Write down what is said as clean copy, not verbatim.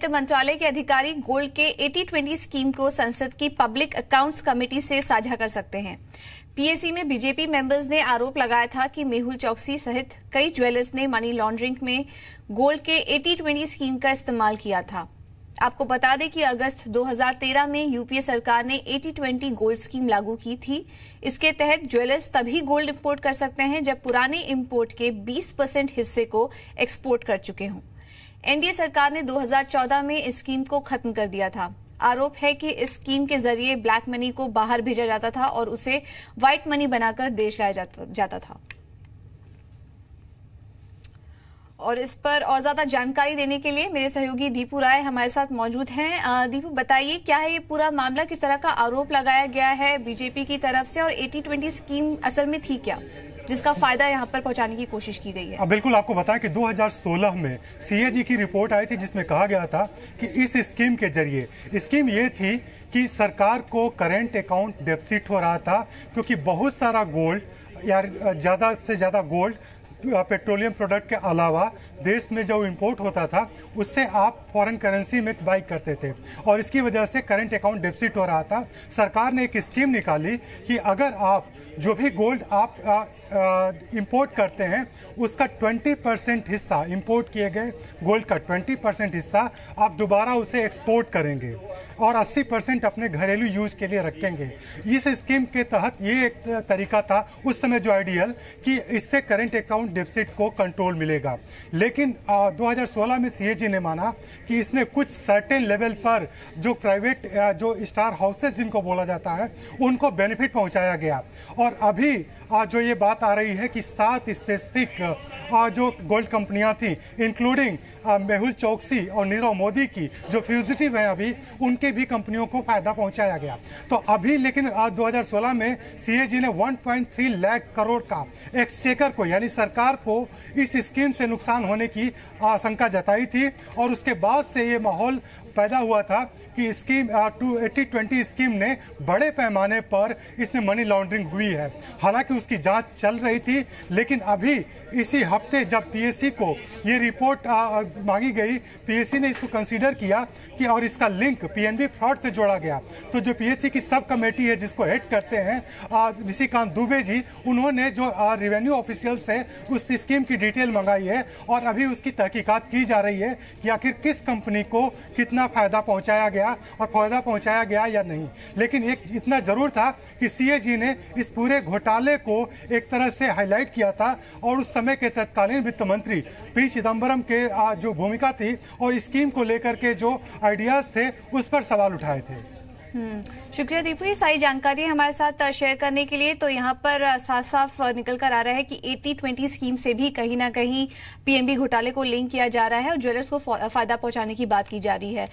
वित्त मंत्रालय के अधिकारी गोल्ड के 80-20 स्कीम को संसद की पब्लिक अकाउंट्स कमेटी से साझा कर सकते हैं। पीएसी में बीजेपी मेंबर्स ने आरोप लगाया था कि मेहुल चौकसी सहित कई ज्वेलर्स ने मनी लॉन्ड्रिंग में गोल्ड के 80-20 स्कीम का इस्तेमाल किया था। आपको बता दें कि अगस्त 2013 में यूपीए सरकार ने 80-20 गोल्ड स्कीम लागू की थी। इसके तहत ज्वेलर्स तभी गोल्ड इंपोर्ट कर सकते हैं जब पुराने इंपोर्ट के 20% हिस्से को एक्सपोर्ट कर चुके हों। एनडीए सरकार ने 2014 में इस स्कीम को खत्म कर दिया था। आरोप है कि इस स्कीम के जरिए ब्लैक मनी को बाहर भेजा जाता था और उसे व्हाइट मनी बनाकर देश लाया जाता था। और इस पर और ज्यादा जानकारी देने के लिए मेरे सहयोगी दीपू राय हमारे साथ मौजूद हैं। दीपू, बताइए क्या है ये पूरा मामला, किस तरह का आरोप लगाया गया है बीजेपी की तरफ से और 80-20 स्कीम असल में थी क्या, जिसका फायदा यहाँ पर पहुंचाने की कोशिश की गई है? बिल्कुल, आपको बताएं कि 2016 में सीएजी की रिपोर्ट आई थी जिसमें कहा गया था कि इस स्कीम के जरिए, स्कीम ये थी कि सरकार को करेंट अकाउंट डेफिसिट हो रहा था क्योंकि बहुत सारा गोल्ड या ज़्यादा से ज़्यादा गोल्ड पेट्रोलियम प्रोडक्ट के अलावा देश में जो इंपोर्ट होता था उससे आप फॉरेन करेंसी में बाई करते थे और इसकी वजह से करंट अकाउंट डेफिसिट हो रहा था। सरकार ने एक स्कीम निकाली कि अगर आप जो भी गोल्ड आप इंपोर्ट करते हैं उसका 20% हिस्सा, इंपोर्ट किए गए गोल्ड का 20% हिस्सा आप दोबारा उसे एक्सपोर्ट करेंगे और 80% अपने घरेलू यूज के लिए रखेंगे। इस स्कीम के तहत ये एक तरीका था उस समय जो आइडियल कि इससे करंट अकाउंट डेफिसिट को कंट्रोल मिलेगा। लेकिन 2016 में सीएजी ने माना कि इसमें कुछ सर्टेन लेवल पर जो प्राइवेट जो स्टार हाउसेस जिनको बोला जाता है उनको बेनिफिट पहुंचाया गया। और अभी जो ये बात आ रही है कि 7 स्पेसिफिक जो गोल्ड कंपनियां थी इंक्लूडिंग मेहुल चौकसी और नीरव मोदी की जो फ्यूजिटिव हैं अभी, उनके भी कंपनियों को फायदा पहुंचाया गया। तो अभी लेकिन 2016 में सीएजी ने 1.3 लाख करोड़ का एक्सचेकर को यानी सरकार को इस स्कीम से नुकसान होने की आशंका जताई थी और उसके बाद से ये माहौल पैदा हुआ था कि स्कीम 80-20 स्कीम ने बड़े पैमाने पर इसमें मनी लॉन्ड्रिंग हुई है। हालांकि उसकी जांच चल रही थी, लेकिन अभी इसी हफ्ते जब पीएसी को ये रिपोर्ट मांगी गई, पीएसी ने इसको कंसीडर किया कि और इसका लिंक पीएनबी फ्रॉड से जोड़ा गया। तो जो पीएसी की सब कमेटी है जिसको हेड करते हैं ऋषिकांत दुबे जी, उन्होंने जो रेवेन्यू ऑफिशियल से उस स्कीम की डिटेल मंगाई है और अभी उसकी तहकीकात की जा रही है कि आखिर किस कंपनी को कितना फायदा पहुंचाया गया और फायदा पहुंचाया गया या नहीं। लेकिन एक इतना जरूर था कि सीएजी ने इस पूरे घोटाले को एक तरह से हाईलाइट किया था और उस समय के तत्कालीन वित्त मंत्री पी चिदंबरम के जो भूमिका थी और स्कीम को लेकर के जो आइडियाज थे उस पर सवाल उठाए थे। शुक्रिया दीपू, ये सारी जानकारी हमारे साथ शेयर करने के लिए। तो यहाँ पर साफ साफ निकल कर आ रहा है कि 80-20 स्कीम से भी कहीं ना कहीं पीएनबी घोटाले को लिंक किया जा रहा है और ज्वेलर्स को फायदा पहुंचाने की बात की जा रही है।